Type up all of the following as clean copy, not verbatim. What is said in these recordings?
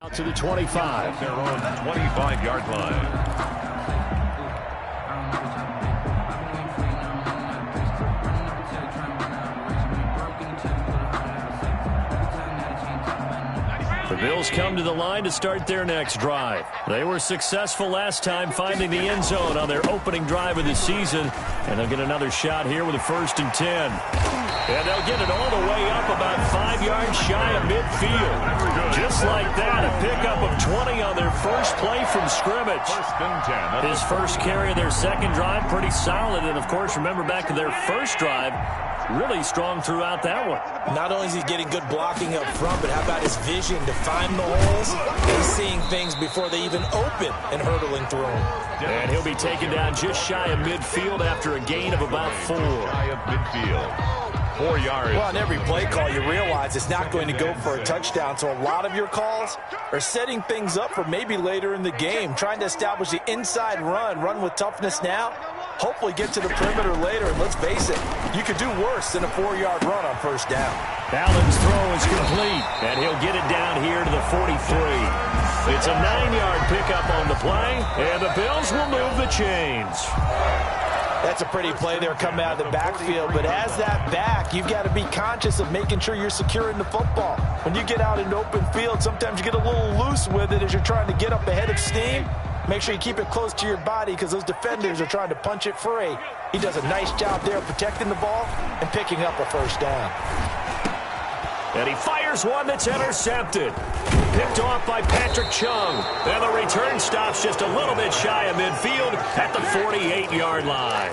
Out to the 25. Their own 25-yard line. The Bills come to the line to start their next drive. They were successful last time finding the end zone on their opening drive of the season, and they'll get another shot here with a 1st and 10. And they'll get it all the way up about 5 yards shy of midfield. Just like that, a pickup of 20 on their first play from scrimmage. 1st and 10. His first carry of their second drive, pretty solid. And, of course, remember back to their first drive, really strong throughout that one. Not only is he getting good blocking up front, but how about his vision to find the holes? He's seeing things before they even open and hurtling through them. And he'll be taken down just shy of midfield after a gain of about 4. Shy of midfield. 4 yards. Well, on every play call, you realize it's not going to go for a touchdown. So a lot of your calls are setting things up for maybe later in the game, trying to establish the inside run with toughness now. Hopefully get to the perimeter later, and let's face it, you could do worse than a 4-yard run on first down. Allen's throw is complete, and he'll get it down here to the 43. It's a 9-yard pickup on the play, and the Bills will move the chains. That's a pretty play there coming out of the backfield, but as that back, you've got to be conscious of making sure you're securing the football. When you get out into open field, sometimes you get a little loose with it as you're trying to get up ahead of steam. Make sure you keep it close to your body because those defenders are trying to punch it free. He does a nice job there protecting the ball and picking up a first down. And he fires one that's intercepted. Picked off by Patrick Chung. And the return stops just a little bit shy of midfield at the 48-yard line.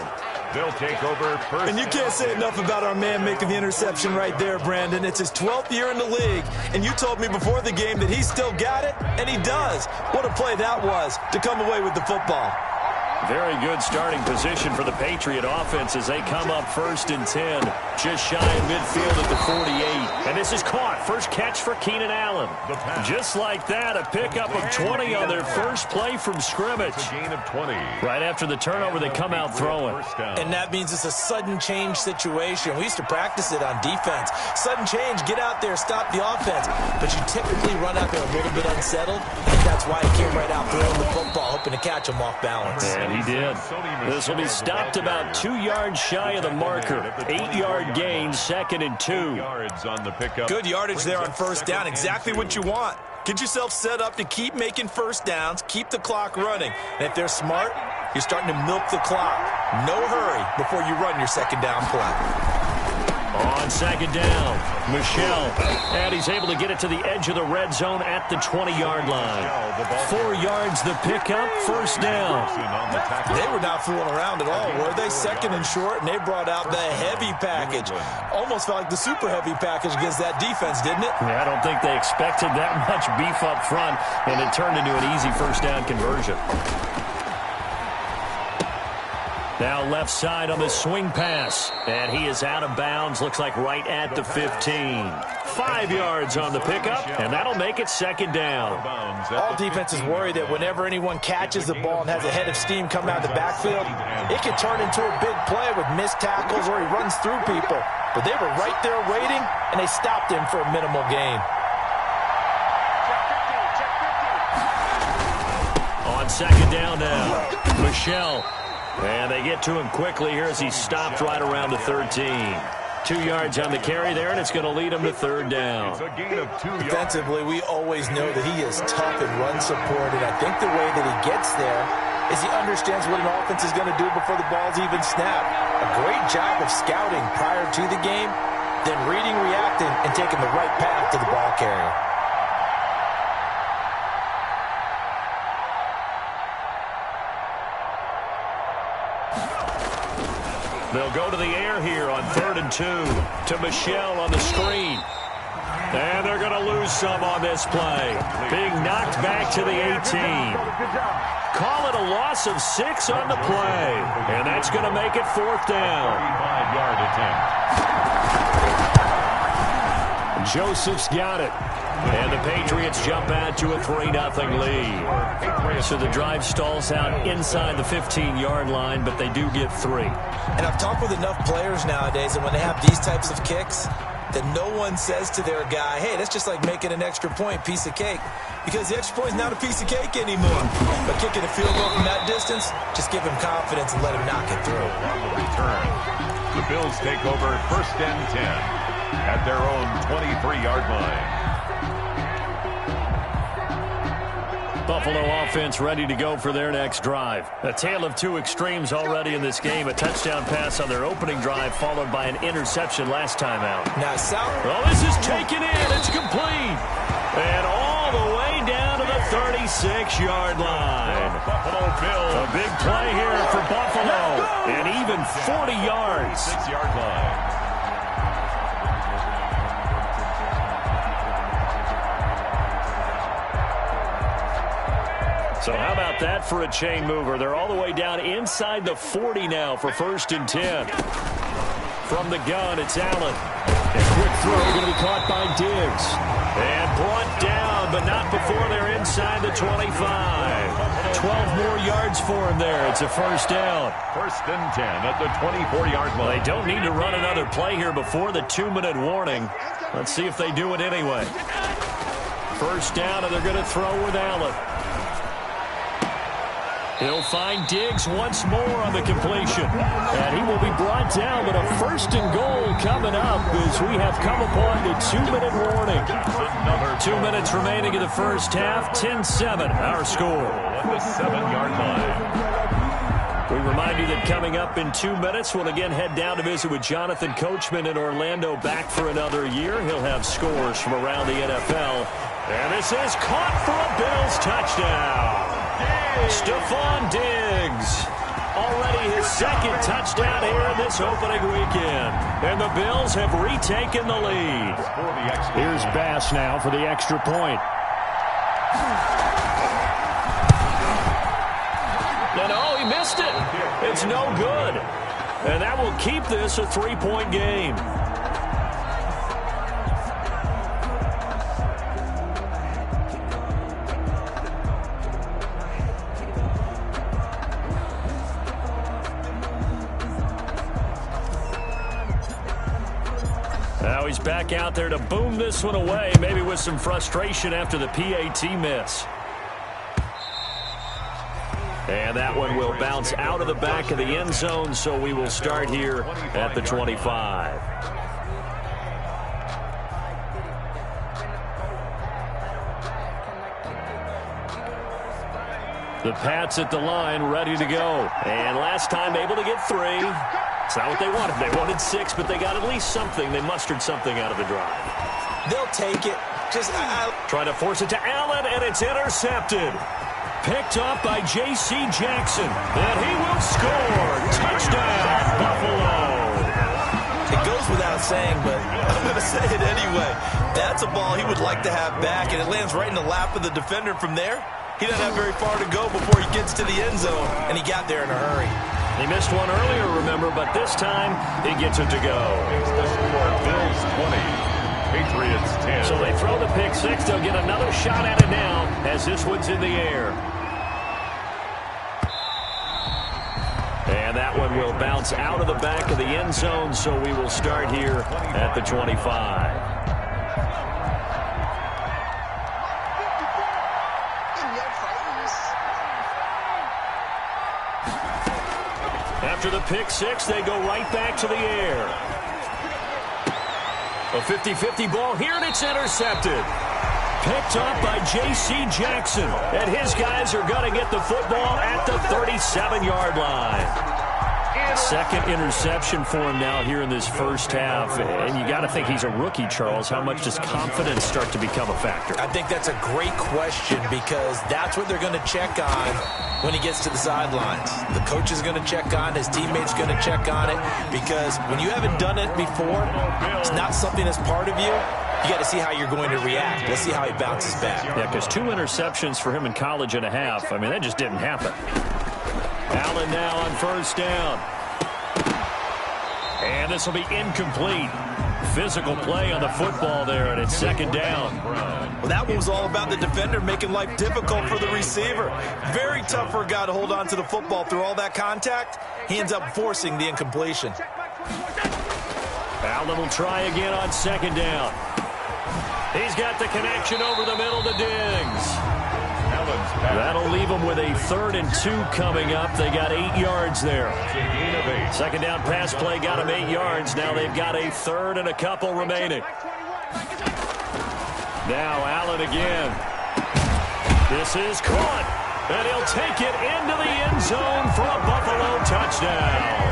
They'll take over first. And you can't say enough about our man making the interception right there, Brandon. It's his 12th year in the league, and you told me before the game that he still got it, and he does. What a play that was to come away with the football. Very good starting position for the Patriot offense as they come up 1st and 10. Just shy of midfield at the 48. And this is caught. First catch for Keenan Allen. Just like that, a pickup of 20 on their first play from scrimmage. A gain of 20. Right after the turnover, they come out throwing. And that means it's a sudden change situation. We used to practice it on defense. Sudden change, get out there, stop the offense. But you typically run out there a little bit unsettled. I think that's why he came right out throwing the football, hoping to catch him off balance. And he did. This will be stopped about 2 yards shy of the marker. 8-yard gain, 2nd and 2. Yards on the pickup. Good yardage there on first down. Exactly what you want. Get yourself set up to keep making first downs, keep the clock running. And if they're smart, you're starting to milk the clock. No hurry before you run your second down play. On second down, Michelle. And he's able to get it to the edge of the red zone at the 20-yard line. 4 yards the pickup, first down. They were not fooling around at all, were they? Second and short, and they brought out the heavy package. Almost felt like the super heavy package against that defense, didn't it? Yeah, I don't think they expected that much beef up front, and it turned into an easy first down conversion. Now left side on the swing pass. And he is out of bounds. Looks like right at the 15. 5 yards on the pickup, and that'll make it second down. All defenses worry that whenever anyone catches the ball and has a head of steam come out of the backfield, it can turn into a big play with missed tackles or he runs through people. But they were right there waiting, and they stopped him for a minimal gain. On second down now, Michelle. And they get to him quickly here as he stopped right around the 13. 2 yards on the carry there, and it's going to lead him to third down. Defensively, we always know that he is tough and run support, and I think the way that he gets there is he understands what an offense is going to do before the ball's even snapped. A great job of scouting prior to the game, then reading, reacting, and taking the right path to the ball carrier. They'll go to the air here on 3rd and 2 to Michelle on the screen. And they're going to lose some on this play. Being knocked back to the 18. Call it a loss of 6 on the play. And that's going to make it 4th down. 35-yard attempt. Joseph's got it. And the Patriots jump out to a 3-0 lead. So the drive stalls out inside the 15-yard line, but they do get 3. And I've talked with enough players nowadays, and when they have these types of kicks, that no one says to their guy, hey, that's just like making an extra point, piece of cake. Because the extra point is not a piece of cake anymore. But kicking a field goal from that distance, just give him confidence and let him knock it through. On the return, the Bills take over 1st and 10 at their own 23-yard line. Buffalo offense ready to go for their next drive. A tale of two extremes already in this game. A touchdown pass on their opening drive, followed by an interception last time out. Now, well, this is taken in. It's complete. And all the way down to the 36-yard line. Buffalo Bills. A big play here for Buffalo. And even 40 yards. 6-yard line. So how about that for a chain mover? They're all the way down inside the 40 now for 1st and 10. From the gun, it's Allen. A quick throw going to be caught by Diggs. And brought down, but not before they're inside the 25. 12 more yards for him there. It's a 1st down. 1st and 10 at the 24-yard line. They don't need to run another play here before the 2-minute warning. Let's see if they do it anyway. 1st down, and they're going to throw with Allen. He'll find Diggs once more on the completion. And he will be brought down, but a 1st and goal coming up as we have come upon the 2-minute warning. 2 minutes remaining in the first half. 10-7, our score. At the 7-yard line. We remind you that coming up in 2 minutes, we'll again head down to visit with Jonathan Coachman in Orlando, back for another year. He'll have scores from around the NFL. And this is caught for a Bills touchdown. Stephon Diggs, already his 2nd touchdown here in this opening weekend. And the Bills have retaken the lead. Here's Bass now for the extra point. No, he missed it. It's no good. And that will keep this a 3-point game. Now he's back out there to boom this one away, maybe with some frustration after the PAT miss. And that one will bounce out of the back of the end zone, so we will start here at the 25. The Pats at the line, ready to go. And last time able to get 3. It's not what they wanted. They wanted 6, but they got at least something. They mustered something out of the drive. they'll take it. Trying to force it to Allen, and it's intercepted. Picked off by J.C. Jackson, and he will score. Touchdown, Buffalo. It goes without saying, but I'm going to say it anyway. That's a ball he would like to have back, and it lands right in the lap of the defender from there. He doesn't have very far to go before he gets to the end zone, and he got there in a hurry. He missed one earlier, remember, but this time he gets it to go. Bills 20, Patriots 10. So they throw the pick six. They'll get another shot at it now as this one's in the air. And that one will bounce out of the back of the end zone, so we will start here at the 25. After the pick six, they go right back to the air. A 50-50 ball here, and it's intercepted. Picked off by J.C. Jackson. And his guys are going to get the football at the 37-yard line. Second interception for him now here in this first half. And you got to think he's a rookie, Charles. How much does confidence start to become a factor? I think that's a great question because that's what they're going to check on when he gets to the sidelines. The coach is going to check on, his teammates going to check on it, because when you haven't done it before, it's not something that's part of you. You got to see how you're going to react. Let's see how he bounces back. Yeah, because 2 interceptions for him in college and a half. I mean, that just didn't happen. Allen now on first down. And this will be incomplete. Physical play on the football there, and it's second down. Well, that one was all about the defender making life difficult for the receiver. Very tough for a guy to hold on to the football through all that contact. He ends up forcing the incompletion. Allen will try again on second down. He's got the connection over the middle to Diggs. That'll leave them with a 3rd and 2 coming up. They got 8 yards there. Second down pass play got them 8 yards. Now they've got a 3rd and a couple remaining. Now Allen again. This is caught. And he'll take it into the end zone for a Buffalo touchdown.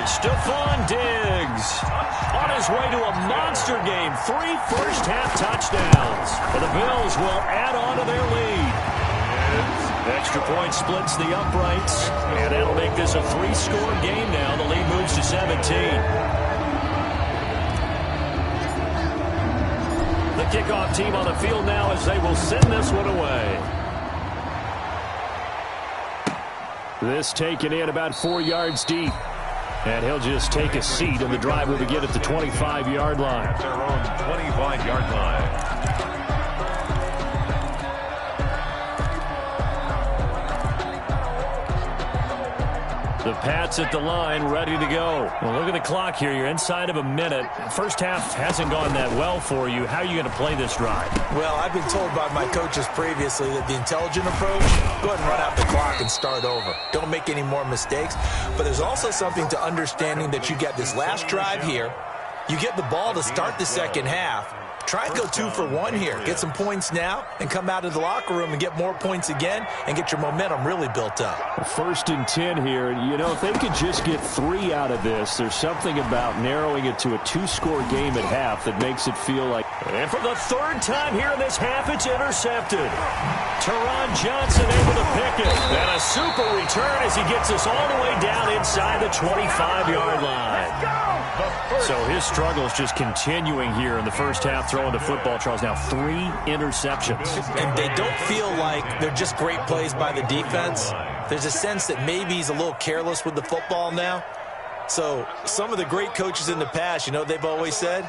Stephon Diggs on his way to a monster game. 3 first-half touchdowns. And the Bills will add on to their lead. Extra point splits the uprights. And that'll make this a 3-score game now. The lead moves to 17. The kickoff team on the field now as they will send this one away. This taken in about 4 yards deep. And he'll just take a seat, and the drive will begin at the 25-yard line. At their own 25-yard line. The Pats at the line, ready to go. Well, look at the clock here. You're inside of a minute. First half hasn't gone that well for you. How are you going to play this drive? Well, I've been told by my coaches previously that the intelligent approach, go ahead and run out the clock and start over. Don't make any more mistakes. But there's also something to understanding that you get this last drive here. You get the ball to start the second half. Try and go 2 for 1 here. Get some points now and come out of the locker room and get more points again and get your momentum really built up. 1st and 10 here. You know, if they could just get 3 out of this, there's something about narrowing it to a 2-score game at half that makes it feel like... And for the 3rd time here in this half, it's intercepted. Teron Johnson able to pick it. And a super return as he gets us all the way down inside the 25-yard line. So his struggles just continuing here in the first half, throwing the football, Charles. Now 3 interceptions. And they don't feel like they're just great plays by the defense. There's a sense that maybe he's a little careless with the football now. So some of the great coaches in the past, you know, they've always said,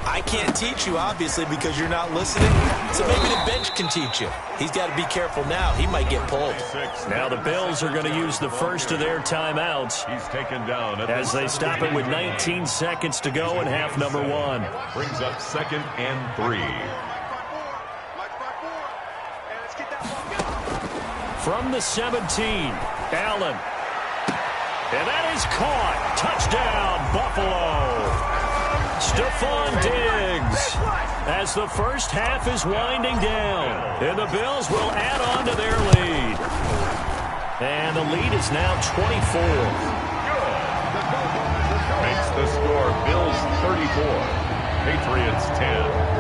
I can't teach you, obviously, because you're not listening. So maybe the bench can teach you. He's got to be careful now. He might get pulled. Now the Bills are going to use the first of their timeouts. He's taken down as they stop it with 19 seconds to go in half number 1. Brings up 2nd and 3. From the 17, Allen. And that is caught. Touchdown, Buffalo. Stephon Diggs as the first half is winding down. And the Bills will add on to their lead. And the lead is now 24. Makes the score Bills 34, Patriots 10.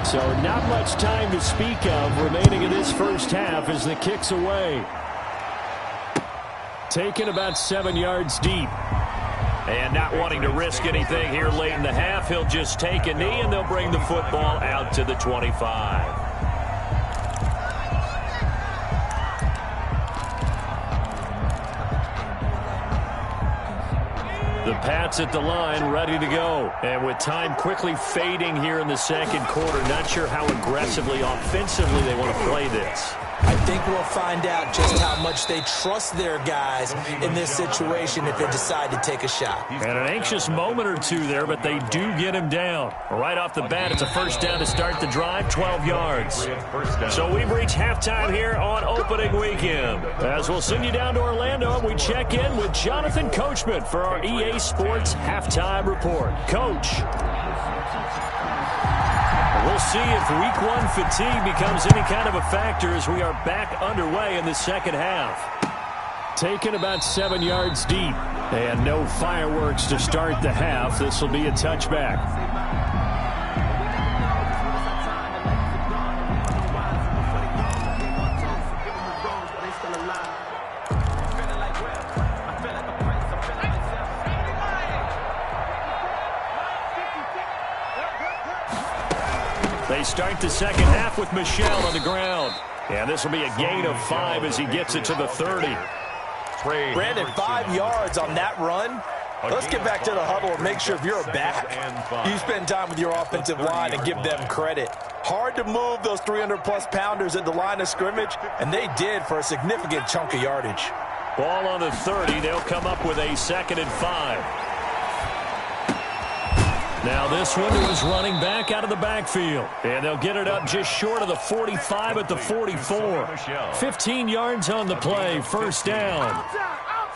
So not much time to speak of remaining in this first half as the kick's away. Taken about 7 yards deep. And not wanting to risk anything here late in the half, he'll just take a knee and they'll bring the football out to the 25. The Pats at the line, ready to go. And with time quickly fading here in the second quarter, not sure how aggressively, offensively they want to play this. I think we'll find out just how much they trust their guys in this situation if they decide to take a shot. And an anxious moment or two there, but they do get him down. Right off the bat, it's a first down to start the drive, 12 yards. So we've reached halftime here on opening weekend. As we'll send you down to Orlando, we check in with Jonathan Coachman for our EA Sports Halftime Report. Coach. We'll see if week 1 fatigue becomes any kind of a factor as we are back underway in the second half. Taken about 7 yards deep. And no fireworks to start the half. This will be a touchback. They start the second half with Michel on the ground. And this will be a gain of 5 as he gets it to the 30. Brandon, 5 yards on that run. Let's get back to the huddle and make sure if you're a back, you spend time with your offensive line and give them credit. Hard to move those 300-plus pounders at the line of scrimmage, and they did for a significant chunk of yardage. Ball on the 30. They'll come up with a 2nd and 5. Now this one to his running back out of the backfield. And they'll get it up just short of the 45 at the 44. 15 yards on the play. First down.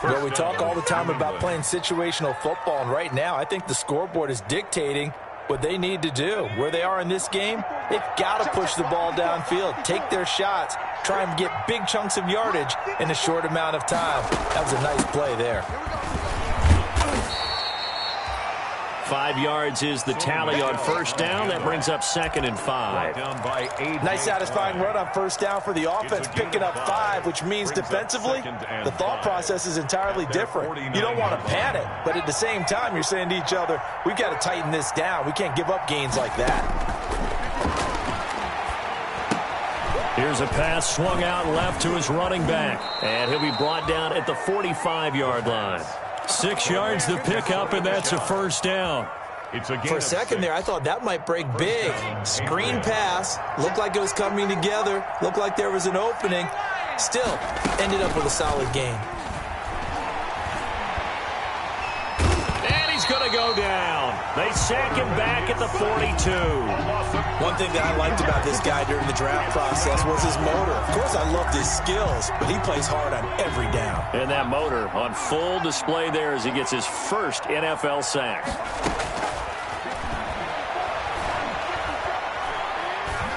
Well, we talk all the time about playing situational football, and right now I think the scoreboard is dictating what they need to do. Where they are in this game, they've got to push the ball downfield, take their shots, try and get big chunks of yardage in a short amount of time. That was a nice play there. 5 yards is the tally on first down. That brings up 2nd and 5. Nice satisfying run on first down for the offense, picking up 5, which means defensively, the thought process is entirely different. You don't want to panic, but at the same time, you're saying to each other, we've got to tighten this down. We can't give up gains like that. Here's a pass swung out left to his running back, and he'll be brought down at the 45-yard line. 6 yards the pickup, and that's a first down. For a second there, I thought that might break big. Screen pass, looked like it was coming together, looked like there was an opening. Still, ended up with a solid game. And he's going to go down. They sack him back at the 42. One thing that I liked about this guy during the draft process was his motor. Of course, I loved his skills, but he plays hard on every down. And that motor on full display there as he gets his first NFL sack.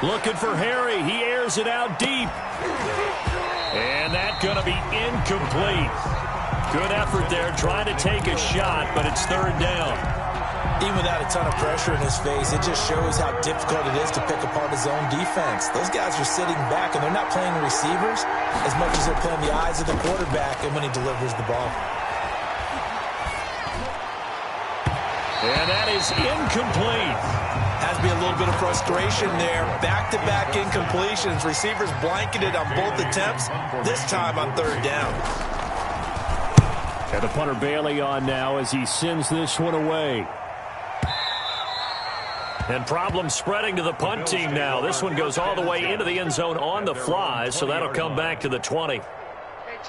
Looking for Harry. He airs it out deep. And that's going to be incomplete. Good effort there, trying to take a shot, but it's 3rd down. Even without a ton of pressure in his face, it just shows how difficult it is to pick apart his own defense. Those guys are sitting back, and they're not playing receivers as much as they're playing the eyes of the quarterback and when he delivers the ball. And that is incomplete. Has to be a little bit of frustration there. Back-to-back incompletions. Receivers blanketed on both attempts, this time on 3rd down. And the punter Bailey on now as he sends this one away. And problem spreading to the punt team now. This one goes all the way into the end zone on the fly, so that'll come back to the 20.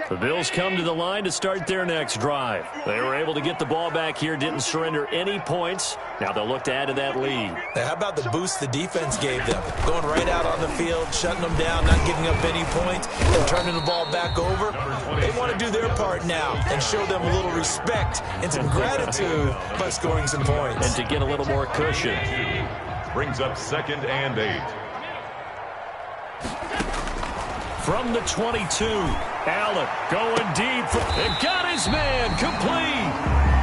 The Bills come to the line to start their next drive. They were able to get the ball back here, didn't surrender any points. Now they'll look to add to that lead. Now, how about the boost the defense gave them? Going right out on the field, shutting them down, not giving up any points, and turning the ball back over. They want to do their part now and show them a little respect and some gratitude by scoring some points. And to get a little more cushion. Brings up 2nd and 8. From the 22, Allen going deep. And got his man complete.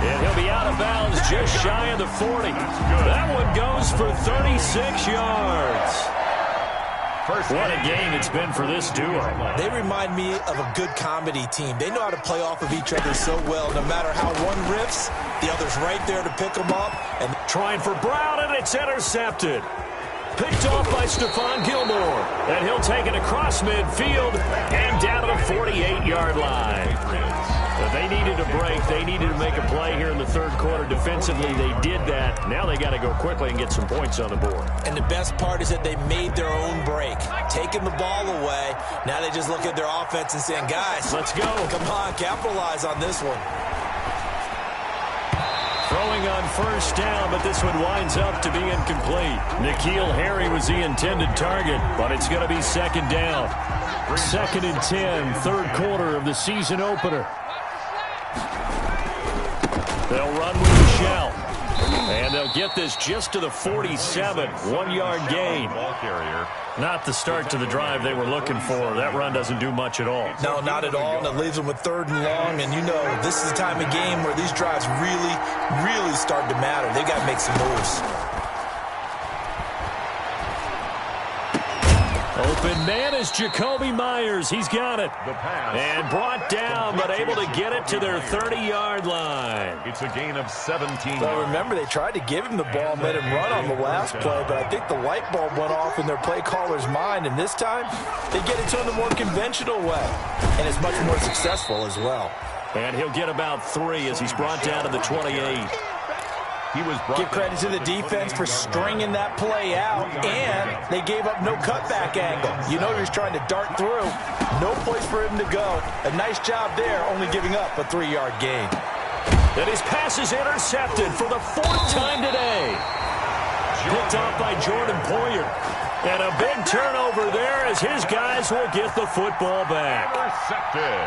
And he'll be out of bounds just shy of the 40. That one goes for 36 yards. What a game it's been for this duo. They remind me of a good comedy team. They know how to play off of each other so well. No matter how one riffs, the other's right there to pick them up. And trying for Brown, and it's intercepted. Picked off by Stephon Gilmore. And he'll take it across midfield and down to the 48-yard line. But they needed a break. They needed to make a play here in the 3rd quarter. Defensively, they did that. Now they got to go quickly and get some points on the board. And the best part is that they made their own break. Taking the ball away. Now they just look at their offense and saying, guys, let's go. Come on, capitalize on this one. Throwing on first down, but this one winds up to be incomplete. N'Keal Harry was the intended target, but it's going to be 2nd down. 2nd and 10, 3rd quarter of the season opener. They'll run with Michelle. And they'll get this just to the 47. 1-yard gain. Not the start to the drive they were looking for. That run doesn't do much at all. No, not at all. And it leaves them with 3rd and long. And you know, this is the time of game where these drives really start to matter. They got to make some moves. Open man is Jacoby Myers. He's got it. And brought down, but able to get it to their 30-yard line. It's a gain of 17. Well, remember, they tried to give him the ball and let him run on the last play, but I think the light bulb went off in their play caller's mind, and this time they get it to him the more conventional way, and it's much more successful as well. And he'll get about 3 as he's brought down to the 28. He was Give credit to the defense for stringing that play out, and they gave up no cutback angle. You know he was trying to dart through. No place for him to go. A nice job there, only giving up a 3-yard gain. And his pass is intercepted for the 4th time today. Picked off by Jordan Poyer. And a big turnover there as his guys will get the football back.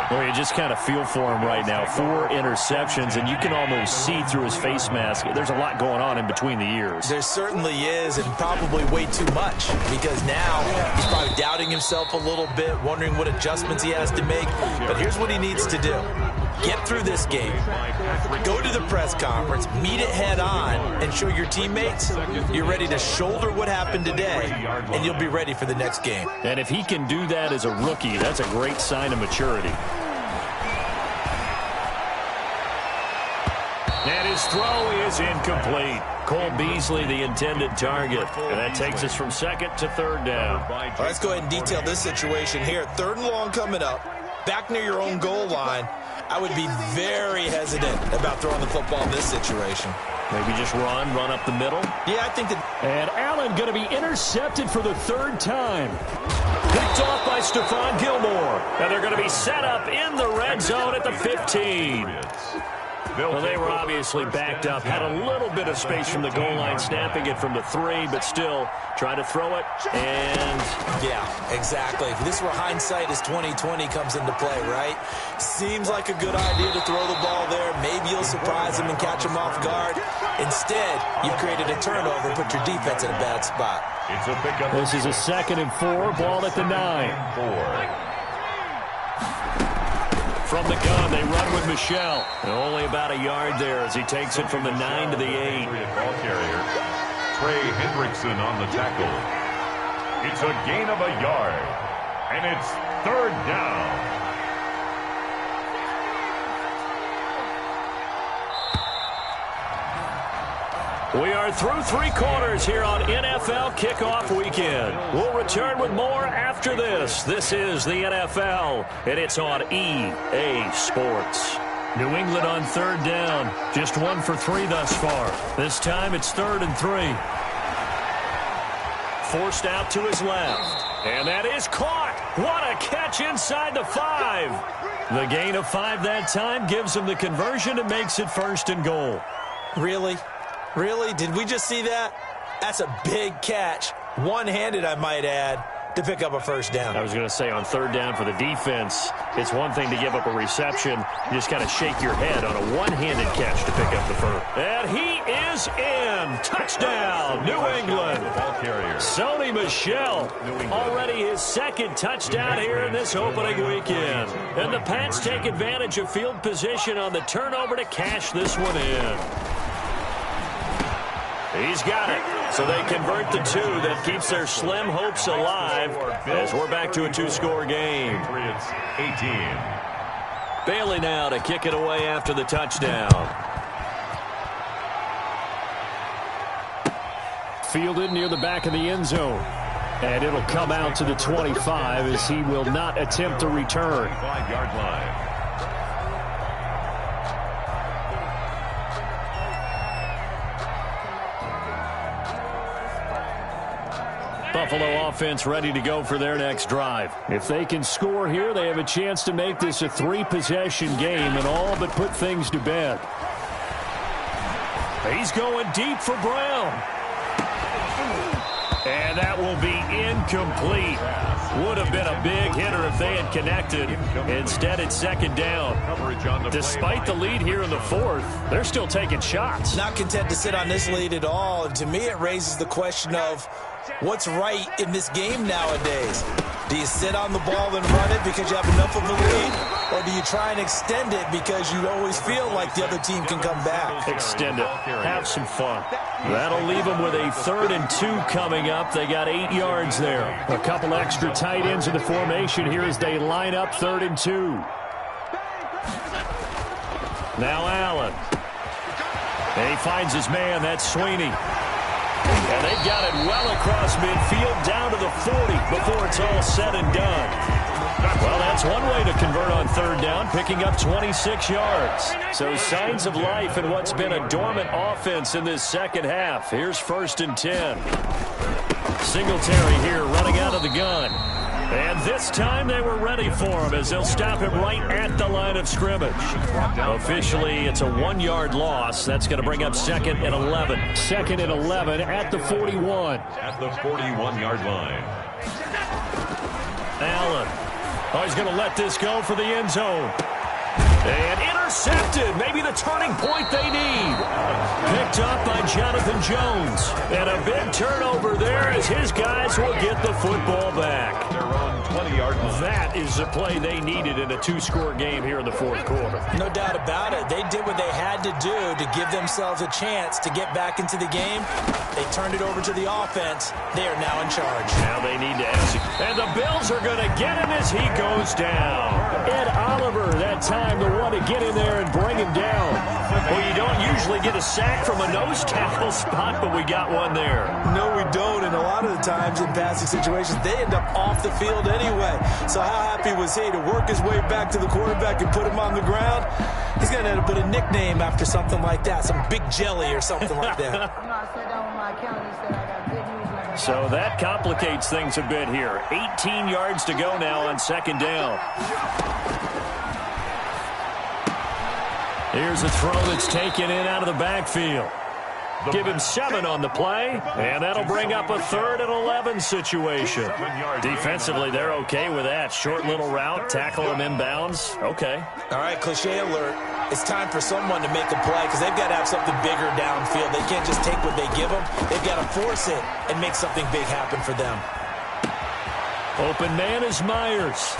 Well, you just kind of feel for him right now. 4 interceptions, and you can almost see through his face mask. There's a lot going on in between the ears. There certainly is, and probably way too much, because now he's probably doubting himself a little bit, wondering what adjustments he has to make. But here's what he needs to do. Get through this game, go to the press conference, meet it head on, and show your teammates you're ready to shoulder what happened today, and you'll be ready for the next game. And if he can do that as a rookie, that's a great sign of maturity. And his throw is incomplete. Cole Beasley, the intended target. And that takes us from 2nd to 3rd down. All right, let's go ahead and detail this situation here. 3rd and long coming up, back near your own goal line. I would be very hesitant about throwing the football in this situation. Maybe just run up the middle. Yeah, I think that. And Allen going to be intercepted for the 3rd time. Picked off by Stephon Gilmore. And they're going to be set up in the red zone at the 15. Well, they were obviously backed up, had a little bit of space from the goal line, snapping it from the 3, but still trying to throw it, and... Yeah, exactly. This is where hindsight is 20/20 comes into play, right? Seems like a good idea to throw the ball there. Maybe you'll surprise him and catch him off guard. Instead, you've created a turnover, put your defense in a bad spot. It's a pickup. This is a 2nd and 4, ball at the 9. 4. From the gun, they run with Michel. And only about a yard there as he takes it from the 9 to the 8. Ball carrier. Trey Hendrickson on the tackle. It's a gain of a yard. And it's 3rd down. We are through 3 quarters here on NFL Kickoff Weekend. We'll return with more after this. This is the NFL, and it's on EA Sports. New England on 3rd down. Just 1 for 3 thus far. This time it's 3rd and 3. Forced out to his left. And that is caught. What a catch inside the 5. The gain of 5 that time gives him the conversion and makes it 1st and goal. Really? Really? Did we just see that? That's a big catch. One-handed, I might add, to pick up a 1st down. I was going to say on 3rd down for the defense, it's one thing to give up a reception. You just got to shake your head on a one-handed catch to pick up the 1st. And he is in. Touchdown, New England. Sony Michel, already his 2nd touchdown here in this opening weekend. And the Pats take advantage of field position on the turnover to cash this one in. He's got it. So they convert the 2. That keeps their slim hopes alive as we're back to a 2-score game. 18. Bailey now to kick it away after the touchdown. Fielded near the back of the end zone. And it'll come out to the 25 as he will not attempt to return. 5-yard line. Buffalo offense ready to go for their next drive. If they can score here, they have a chance to make this a 3-possession game and all but put things to bed. He's going deep for Brown. And that will be incomplete. Would have been a big hitter if they had connected. Instead, it's 2nd down. Despite the lead here in the 4th, they're still taking shots. Not content to sit on this lead at all. And to me, it raises the question of what's right in this game nowadays. Do you sit on the ball and run it because you have enough of a lead? Or do you try and extend it because you always feel like the other team can come back? Extend it. Have some fun. That'll leave them with a 3rd and 2 coming up. They got 8 yards there. A couple extra tight ends in the formation here as they line up 3rd and 2. Now Allen. And he finds his man. That's Sweeney. And they've got it well across midfield down to the 40 before it's all said and done. Well, that's one way to convert on third down, picking up 26 yards. So signs of life in what's been a dormant offense in this second half. Here's 1st and 10. Singletary here running out of the gun. And this time they were ready for him as they'll stop him right at the line of scrimmage. Officially, it's a 1-yard loss. That's going to bring up 2nd and 11. 2nd and 11 at the 41. At the 41-yard line. Allen. Oh, he's going to let this go for the end zone. And intercepted. Maybe the turning point they need. Picked up by Jonathan Jones. And a big turnover there as his guys will get the football back. Their own 20-yard line. That is the play they needed in a 2-score game here in the 4th quarter. No doubt about it. They did what they had to do to give themselves a chance to get back into the game. They turned it over to the offense. They are now in charge. Now they need to execute. And the Bills are going to get him as he goes down. Ed Oliver, that time the one to get in there and bring him down. Well, you don't usually get a sack from a nose tackle spot, but we got one there. No, we don't. And a lot of the times in passing situations, they end up off the field anyway. So how happy was he to work his way back to the quarterback and put him on the ground? He's going to end up with a nickname after something like that, some Big Jelly or something like that. So that complicates things a bit here. 18 yards to go now on 2nd down. Here's a throw that's taken in out of the backfield. Give him 7 on the play, and that'll bring up a 3rd and 11 situation. Defensively, they're okay with that. Short little route, tackle him inbounds. Okay. All right, cliche alert. It's time for someone to make a play because they've got to have something bigger downfield. They can't just take what they give them. They've got to force it and make something big happen for them. Open man is Myers.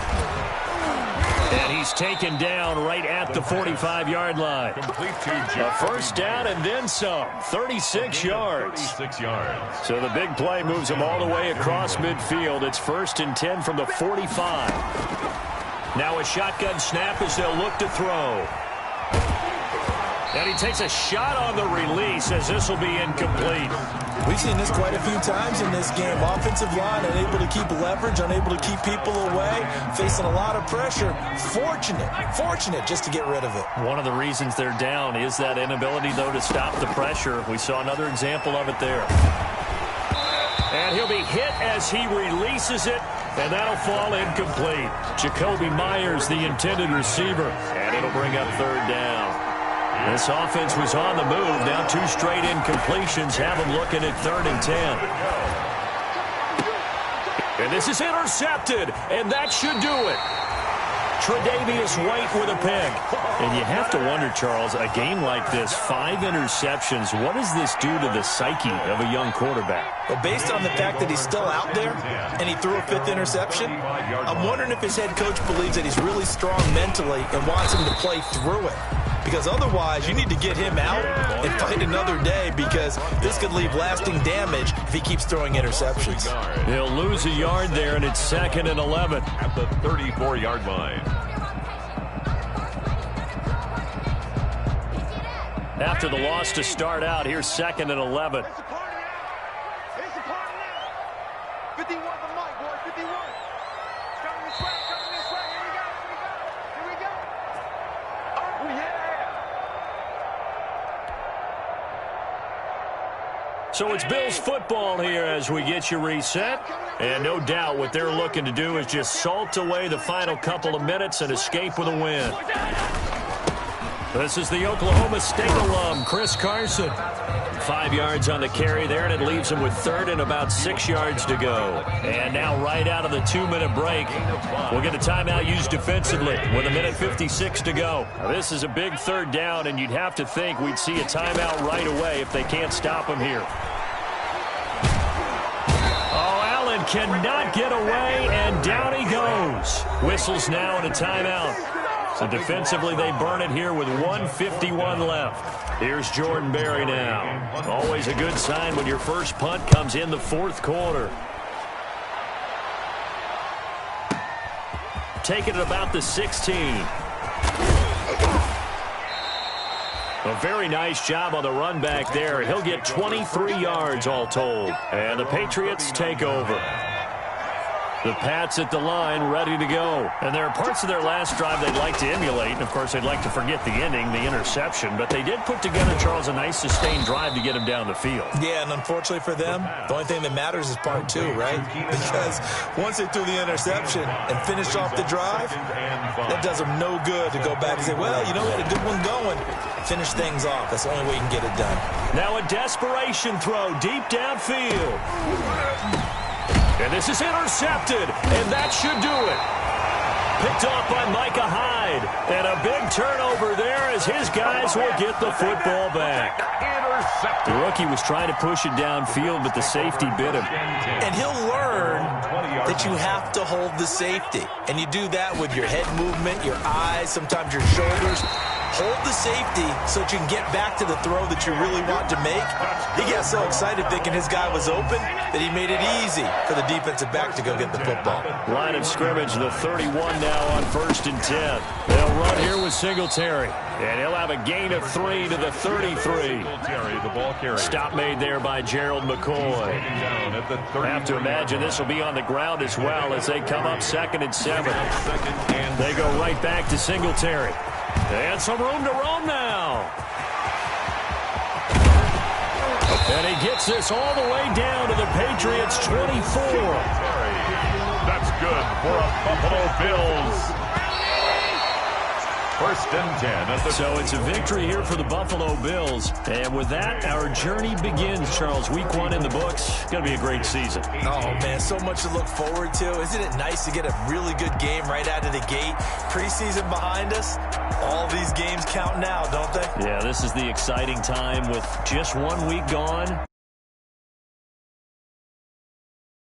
And he's taken down right at the 45-yard line. Complete to A 1st down and then some. 36 yards. 36 yards. So the big play moves him all the way across midfield. It's 1st and 10 from the 45. Now a shotgun snap as they'll look to throw. And he takes a shot on the release as this will be incomplete. We've seen this quite a few times in this game. Offensive line unable to keep leverage, unable to keep people away, facing a lot of pressure. Fortunate just to get rid of it. One of the reasons they're down is that inability, though, to stop the pressure. We saw another example of it there. And he'll be hit as he releases it, and that'll fall incomplete. Jacoby Myers, the intended receiver, and it'll bring up 3rd down. This offense was on the move. Now 2 straight incompletions have them looking at 3rd and 10. And this is intercepted, and that should do it. Tre'Davious White with a pick. And you have to wonder, Charles, a game like this, 5 interceptions, what does this do to the psyche of a young quarterback? Well, based on the fact that he's still out there and he threw a 5th interception, I'm wondering if his head coach believes that he's really strong mentally and wants him to play through it. Because otherwise, you need to get him out and fight another day because this could leave lasting damage if he keeps throwing interceptions. He'll lose a yard there, and it's 2nd and 11. At the 34-yard line. After the loss to start out, here's 2nd and 11. So it's Bills football here as we get you reset. And no doubt what they're looking to do is just salt away the final couple of minutes and escape with a win. This is the Oklahoma State alum, Chris Carson. 5 yards on the carry there, and it leaves him with 3rd and about 6 yards to go. And now right out of the 2-minute break, we'll get a timeout used defensively with 1:56 to go. Now, this is a big 3rd down, and you'd have to think we'd see a timeout right away if they can't stop him here. Oh, Allen cannot get away, and down he goes. Whistles now and a timeout. So defensively, they burn it here with 1:51 left. Here's Jordan Berry now. Always a good sign when your first punt comes in the 4th quarter. Take it at about the 16. A very nice job on the run back there. He'll get 23 yards all told. And the Patriots take over. The Pats at the line, ready to go. And there are parts of their last drive they'd like to emulate. And, of course, they'd like to forget the ending, the interception. But they did put together, Charles, a nice sustained drive to get him down the field. Yeah, and unfortunately for them, the only thing that matters is part two, right? Because once they threw the interception and finished off the drive, that does them no good to go back and say, well, you know, we had a good one going. Finish things off. That's the only way you can get it done. Now a desperation throw deep downfield. And this is intercepted, and that should do it. Picked off by Micah Hyde. And a big turnover there as his guys will get the football back. The rookie was trying to push it downfield, but the safety bit him. And he'll learn that you have to hold the safety. And you do that with your head movement, your eyes, sometimes your shoulders. Hold the safety so that you can get back to the throw that you really want to make. He got so excited thinking his guy was open that he made it easy for the defensive back to go get the football. Line of scrimmage, the 31 now on 1st and 10. They'll run here with Singletary. And he'll have a gain of 3 to the 33. Stop made there by Gerald McCoy. I have to imagine this will be on the ground as well as they come up 2nd and 7. They go right back to Singletary. And some room to roam now. And he gets this all the way down to the Patriots' 24. That's good for a Buffalo Bills. 1st and 10. So it's a victory here for the Buffalo Bills. And with that, our journey begins, Charles. Week 1 in the books. Going to be a great season. Oh, man, so much to look forward to. Isn't it nice to get a really good game right out of the gate? Preseason behind us. All these games count now, don't they? Yeah, this is the exciting time with just 1 week gone.